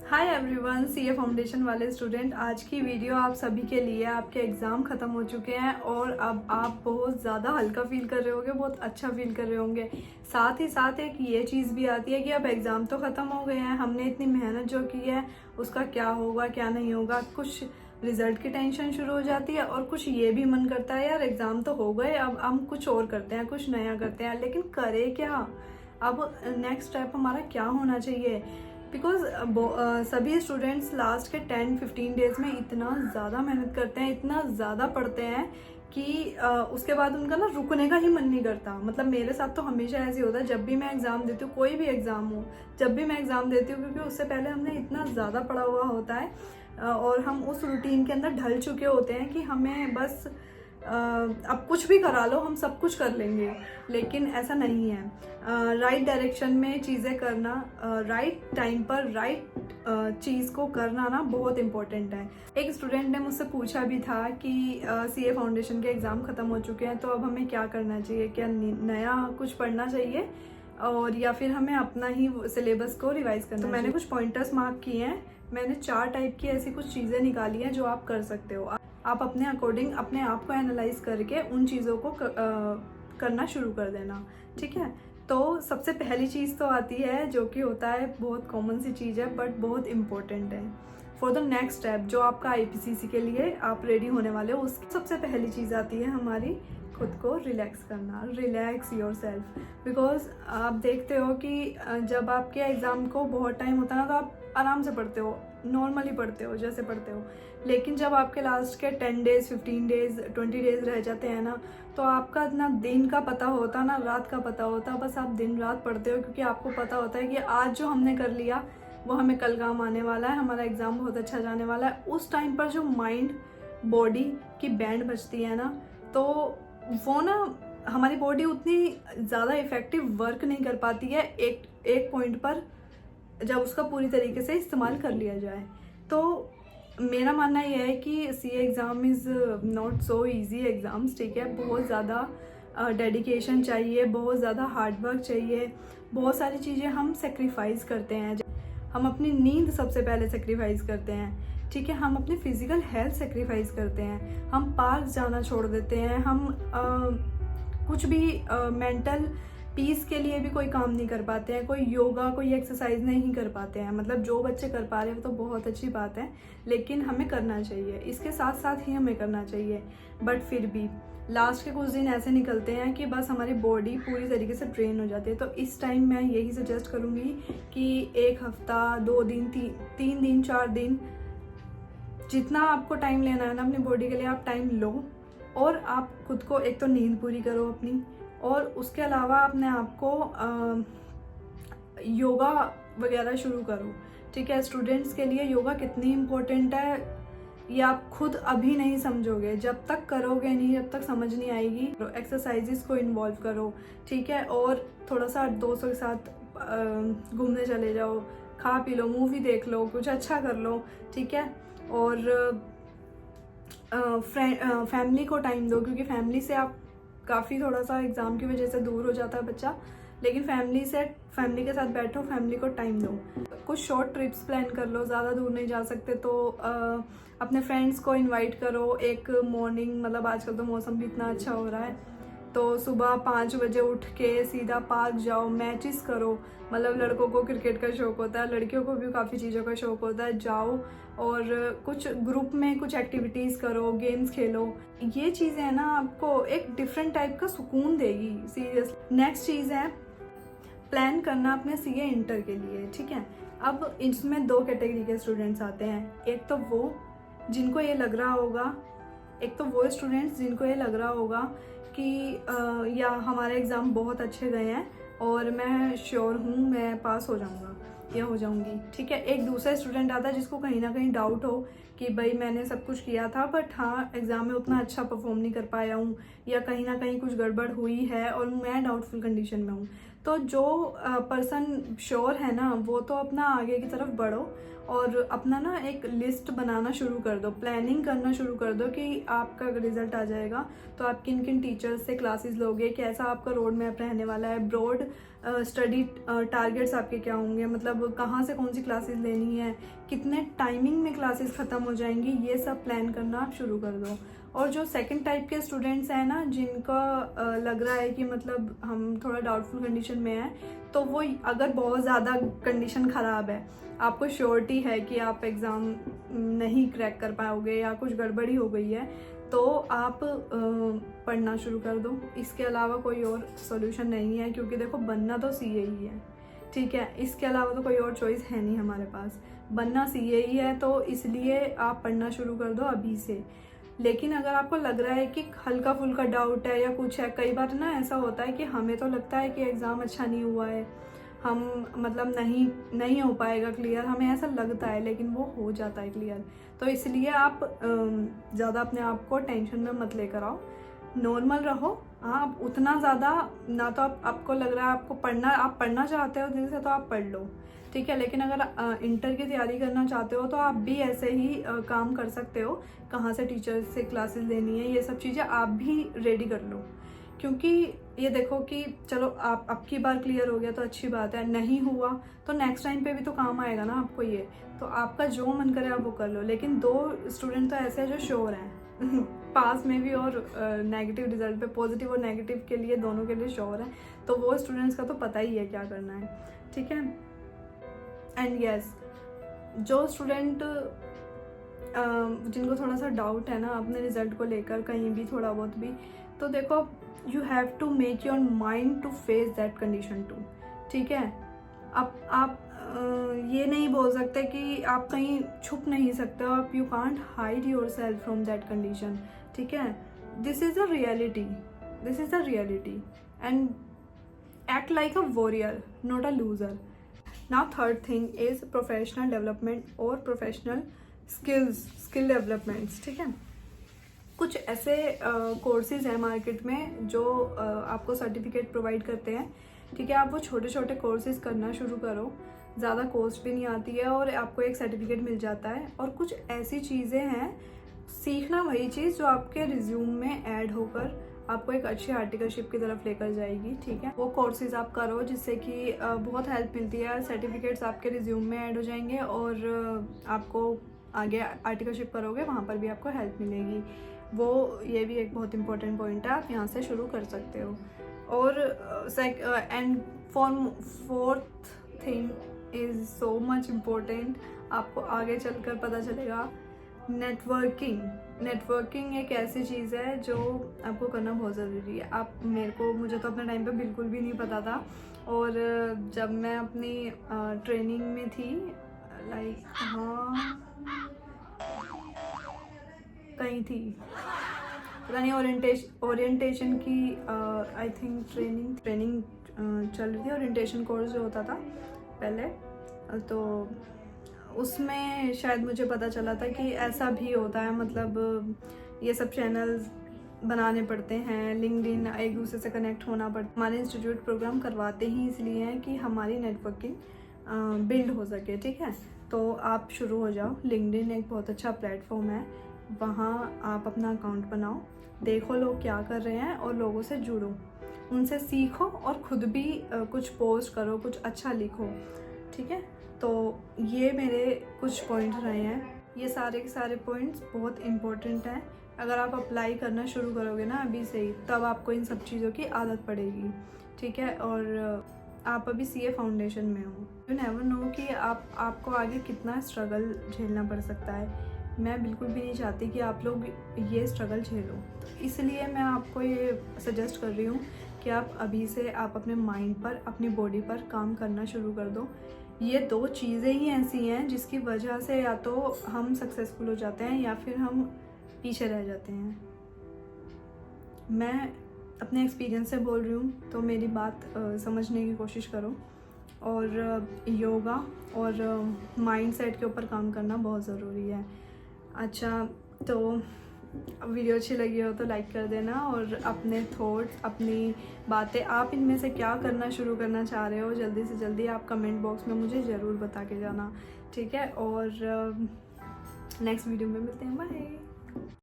Hi everyone, CA foundation वाले student, आज की वीडियो आप सभी के लिए। आपके एग्ज़ाम ख़त्म हो चुके हैं और अब आप बहुत ज़्यादा हल्का फील कर रहे होंगे, बहुत अच्छा फील कर रहे होंगे। साथ ही साथ एक ये चीज़ भी आती है कि अब एग्ज़ाम तो ख़त्म हो गए हैं, हमने इतनी मेहनत जो की है उसका क्या होगा क्या नहीं होगा, कुछ रिज़ल्ट की टेंशन शुरू हो जाती है और कुछ ये भी मन करता है यार एग्ज़ाम तो हो गए, अब हम कुछ और करते हैं, कुछ नया करते हैं। लेकिन करें क्या? अब नेक्स्ट स्टेप हमारा क्या होना चाहिए? बिकॉज सभी स्टूडेंट्स लास्ट के 10-15 डेज में इतना ज़्यादा मेहनत करते हैं, इतना ज़्यादा पढ़ते हैं कि उसके बाद उनका ना रुकने का ही मन नहीं करता। मतलब मेरे साथ तो हमेशा ऐसे होता है, जब भी मैं एग्ज़ाम देती हूँ, कोई भी एग्ज़ाम हो, जब भी मैं एग्ज़ाम देती हूँ, क्योंकि उससे पहले हमने इतना ज़्यादा पढ़ा हुआ होता है और हम उस रूटीन के अंदर ढल चुके होते हैं कि हमें बस अब कुछ भी करा लो, हम सब कुछ कर लेंगे। लेकिन ऐसा नहीं है। राइट डायरेक्शन में चीज़ें करना, राइट टाइम पर राइट चीज़ को करना ना बहुत इम्पोर्टेंट है। एक स्टूडेंट ने मुझसे पूछा भी था कि सीए फाउंडेशन के एग्ज़ाम ख़त्म हो चुके हैं, तो अब हमें क्या करना चाहिए, क्या नया कुछ पढ़ना चाहिए और या फिर हमें अपना ही सिलेबस को रिवाइज करना चाहिए। तो मैंने कुछ पॉइंटर्स मार्क किए हैं। मैंने 4 टाइप की ऐसी कुछ चीज़ें निकाली हैं जो आप कर सकते हो। आप अपने अकॉर्डिंग अपने आप को एनालाइज करके उन चीज़ों को करना शुरू कर देना, ठीक है। तो सबसे पहली चीज़ तो आती है, जो कि होता है बहुत कॉमन सी चीज़ है बट बहुत इम्पोर्टेंट है फॉर द नेक्स्ट स्टेप, जो आपका आईपीसीसी के लिए आप रेडी होने वाले हो। उसकी सबसे पहली चीज़ आती है हमारी खुद को रिलैक्स करना। Relax your self. बिकॉज आप देखते हो कि जब आपके एग्ज़ाम को बहुत टाइम होता है ना, तो आप आराम से पढ़ते हो, नॉर्मली पढ़ते हो, जैसे पढ़ते हो। लेकिन जब आपके लास्ट के 10 डेज, 15 डेज, 20 डेज रह जाते हैं ना, तो आपका ना दिन का पता होता, ना रात का पता होता, बस आप दिन रात पढ़ते हो, क्योंकि आपको पता होता है कि आज जो हमने कर लिया वो हमें कल काम आने वाला है, हमारा एग्ज़ाम बहुत अच्छा जाने वाला है। उस टाइम पर जो माइंड बॉडी की बैंड बजती है ना, तो वो ना हमारी बॉडी उतनी ज़्यादा इफ़ेक्टिव वर्क नहीं कर पाती है एक पॉइंट पर, जब उसका पूरी तरीके से इस्तेमाल कर लिया जाए। तो मेरा मानना यह है कि CA exam is not so easy exams, ठीक है। बहुत ज़्यादा डेडिकेशन चाहिए, बहुत ज़्यादा हार्ड वर्क चाहिए, बहुत सारी चीज़ें हम सेक्रीफाइस करते हैं। हम अपनी नींद सबसे पहले सेक्रीफाइस करते हैं, ठीक है। हम अपनी फिजिकल हेल्थ सेक्रीफाइस करते हैं, हम पार्क जाना छोड़ देते हैं, हम कुछ भी मेंटल पीस के लिए भी कोई काम नहीं कर पाते हैं, कोई योगा, कोई एक्सरसाइज नहीं कर पाते हैं। मतलब जो बच्चे कर पा रहे हैं तो बहुत अच्छी बात है, लेकिन हमें करना चाहिए, इसके साथ साथ ही हमें करना चाहिए। बट फिर भी लास्ट के कुछ दिन ऐसे निकलते हैं कि बस हमारी बॉडी पूरी तरीके से ड्रेन हो जाती है। तो इस टाइम मैं यही सजेस्ट करूँगी कि 1 हफ्ता, 2 दिन, 3 दिन, 4 दिन, जितना आपको टाइम लेना है ना अपनी बॉडी के लिए, आप टाइम लो और आप खुद को एक तो नींद पूरी करो अपनी, और उसके अलावा अपने आप को योगा वगैरह शुरू करो, ठीक है। स्टूडेंट्स के लिए योगा कितनी इम्पोर्टेंट है ये आप खुद अभी नहीं समझोगे, जब तक करोगे नहीं, जब तक समझ नहीं आएगी। तो एक्सरसाइजेस को इन्वॉल्व करो, ठीक है। और थोड़ा सा दोस्तों के साथ घूमने चले जाओ, खा पी लो, मूवी देख लो, कुछ अच्छा कर लो, ठीक है। और फैमिली को टाइम दो, क्योंकि फैमिली से आप काफ़ी थोड़ा सा एग्ज़ाम की वजह से दूर हो जाता है बच्चा, लेकिन फैमिली के साथ बैठो, फैमिली को टाइम दो। कुछ शॉर्ट ट्रिप्स प्लान कर लो, ज़्यादा दूर नहीं जा सकते तो अपने फ्रेंड्स को इनवाइट करो। एक मॉर्निंग, मतलब आजकल तो मौसम भी इतना अच्छा हो रहा है, तो सुबह 5 बजे उठ के सीधा पार्क जाओ, मैचेस करो। मतलब लड़कों को क्रिकेट का शौक होता है, लड़कियों को भी काफ़ी चीज़ों का शौक होता है, जाओ और कुछ ग्रुप में कुछ एक्टिविटीज़ करो, गेम्स खेलो। ये चीज़ें है ना आपको एक डिफरेंट टाइप का सुकून देगी, सीरियसली। नेक्स्ट चीज़ है प्लान करना अपने सीए इंटर के लिए, ठीक है। अब इसमें 2 कैटेगरी के स्टूडेंट्स आते हैं। एक तो वो जिनको ये लग रहा होगा, एक तो वो स्टूडेंट्स जिनको ये लग रहा होगा कि या हमारे एग्ज़ाम बहुत अच्छे गए हैं और मैं श्योर हूँ मैं पास हो जाऊँगा या हो जाऊँगी, ठीक है। एक दूसरा स्टूडेंट आता है जिसको कहीं ना कहीं डाउट हो कि भाई मैंने सब कुछ किया था बट हाँ एग्ज़ाम में उतना अच्छा परफॉर्म नहीं कर पाया हूँ, या कहीं ना कहीं कुछ गड़बड़ हुई है और मैं डाउटफुल कंडीशन में हूँ। तो जो पर्सन श्योर है ना, वो तो अपना आगे की तरफ बढ़ो और अपना ना एक लिस्ट बनाना शुरू कर दो, प्लानिंग करना शुरू कर दो कि आपका अगर रिजल्ट आ जाएगा तो आप किन किन टीचर्स से क्लासेस लोगे, कैसा आपका रोड मैप रहने वाला है। ब्रॉड स्टडी टारगेट्स आपके क्या होंगे, मतलब कहाँ से कौन सी क्लासेस लेनी है, कितने टाइमिंग में क्लासेस ख़त्म हो जाएंगी, ये सब प्लान करना आप शुरू कर दो। और जो सेकंड टाइप के स्टूडेंट्स हैं ना, जिनका लग रहा है कि मतलब हम थोड़ा डाउटफुल कंडीशन में हैं, तो वो अगर बहुत ज़्यादा कंडीशन ख़राब है, आपको श्योरिटी है कि आप एग्ज़ाम नहीं क्रैक कर पाओगे या कुछ गड़बड़ी हो गई है, तो आप पढ़ना शुरू कर दो। इसके अलावा कोई और सोल्यूशन नहीं है, क्योंकि देखो बनना तो सीए ही है, ठीक है, इसके अलावा तो कोई और चॉइस है नहीं हमारे पास, बनना सीए ही है, तो इसलिए आप पढ़ना शुरू कर दो अभी से। लेकिन अगर आपको लग रहा है कि हल्का फुल्का डाउट है या कुछ है, कई बार ना ऐसा होता है कि हमें तो लगता है कि एग्ज़ाम अच्छा नहीं हुआ है, हम मतलब नहीं हो पाएगा क्लियर, हमें ऐसा लगता है, लेकिन वो हो जाता है क्लियर। तो इसलिए आप ज़्यादा अपने आप को टेंशन में मत लेकर आओ, नॉर्मल रहो। हाँ, आप उतना ज़्यादा ना तो आपको लग रहा है आपको पढ़ना, आप पढ़ना चाहते हो दिल से तो आप पढ़ लो, ठीक है। लेकिन अगर इंटर की तैयारी करना चाहते हो तो आप भी ऐसे ही काम कर सकते हो, कहाँ से टीचर से क्लासेस लेनी है, ये सब चीज़ें आप भी रेडी कर लो। क्योंकि ये देखो कि चलो आप अब की बार क्लियर हो गया तो अच्छी बात है, नहीं हुआ तो नेक्स्ट टाइम पे भी तो काम आएगा ना आपको ये, तो आपका जो मन करे आप वो कर लो। लेकिन 2 स्टूडेंट तो ऐसे हैं जो श्योर हैं पास में भी और नेगेटिव रिजल्ट पे, पॉजिटिव और नेगेटिव के लिए, दोनों के लिए श्योर हैं, तो वो स्टूडेंट्स का तो पता ही है क्या करना है, ठीक है। एंड यस, जो स्टूडेंट जिनको थोड़ा सा डाउट है ना अपने रिजल्ट को लेकर, कहीं भी थोड़ा बहुत भी, तो देखो you have to make your mind to face that condition to, ठीक है। अब आप ये नहीं बोल सकते कि आप कहीं छुप नहीं सकते हो, आप you can't hide your self from that condition, ठीक है। This is a reality, this is the reality, and act like a warrior not a loser. Now third thing is professional development और प्रोफेशनल स्किल डेवलपमेंट्स, ठीक है। कुछ ऐसे courses हैं market में जो आपको सर्टिफिकेट प्रोवाइड करते हैं, ठीक है। आप वो छोटे छोटे कोर्सेज करना शुरू करो, ज़्यादा कॉस्ट भी नहीं आती है और आपको एक सर्टिफिकेट मिल जाता है। और कुछ ऐसी चीज़ें हैं, सीखना वही चीज़ जो आपके रिज्यूम में ऐड होकर आपको एक अच्छी आर्टिकलशिप की तरफ लेकर जाएगी, ठीक है। वो कोर्सेज आप करो जिससे कि बहुत हेल्प मिलती है, सर्टिफिकेट्स आपके रिज्यूम में ऐड हो जाएंगे और आपको आगे आर्टिकलशिप करोगे वहाँ पर भी आपको हेल्प मिलेगी। वो ये भी एक बहुत इंपॉर्टेंट पॉइंट है, आप यहाँ से शुरू कर सकते हो। और and fourth thing is so much important, आपको आगे चलकर पता चलेगा, नेटवर्किंग एक ऐसी चीज़ है जो आपको करना बहुत ज़रूरी है। मुझे तो अपने टाइम पे बिल्कुल भी नहीं पता था, और जब मैं अपनी ट्रेनिंग में थी, लाइक हाँ कहीं थी, पता नहीं, ओरिएंटेशन की आई थिंक ट्रेनिंग चल रही थी, ओरिएंटेशन कोर्स जो होता था पहले, तो उसमें शायद मुझे पता चला था कि ऐसा भी होता है, मतलब ये सब चैनल्स बनाने पड़ते हैं, लिंक्डइन, एक दूसरे से कनेक्ट होना पड़ता है। हमारे इंस्टीट्यूट प्रोग्राम करवाते ही इसलिए हैं कि हमारी नेटवर्किंग बिल्ड हो सके, ठीक है। तो आप शुरू हो जाओ, लिंक्डइन एक बहुत अच्छा प्लेटफॉर्म है, वहाँ आप अपना अकाउंट बनाओ, देखो लोग क्या कर रहे हैं और लोगों से जुड़ो, उनसे सीखो और ख़ुद भी कुछ पोस्ट करो, कुछ अच्छा लिखो, ठीक है। तो ये मेरे कुछ पॉइंट रहे हैं, ये सारे के सारे पॉइंट्स बहुत इम्पोर्टेंट हैं। अगर आप अप्लाई करना शुरू करोगे ना अभी से ही, तब आपको इन सब चीज़ों की आदत पड़ेगी, ठीक है। और आप अभी सीए फाउंडेशन में हो, यू नेवर नो कि आपको आगे कितना स्ट्रगल झेलना पड़ सकता है। मैं बिल्कुल भी नहीं चाहती कि आप लोग ये स्ट्रगल झेलो, इसलिए मैं आपको ये सजेस्ट कर रही हूँ कि आप अभी से आप अपने माइंड पर, अपनी बॉडी पर काम करना शुरू कर दो। ये 2 चीज़ें ही ऐसी हैं जिसकी वजह से या तो हम सक्सेसफुल हो जाते हैं या फिर हम पीछे रह जाते हैं। मैं अपने एक्सपीरियंस से बोल रही हूँ, तो मेरी बात समझने की कोशिश करो। और योगा और माइंडसेट के ऊपर काम करना बहुत ज़रूरी है। अच्छा, तो वीडियो अच्छी लगी हो तो लाइक कर देना, और अपने थॉट्स, अपनी बातें, आप इनमें से क्या करना शुरू करना चाह रहे हो, जल्दी से जल्दी आप कमेंट बॉक्स में मुझे ज़रूर बता के जाना, ठीक है। और नेक्स्ट वीडियो में मिलते हैं, बाय।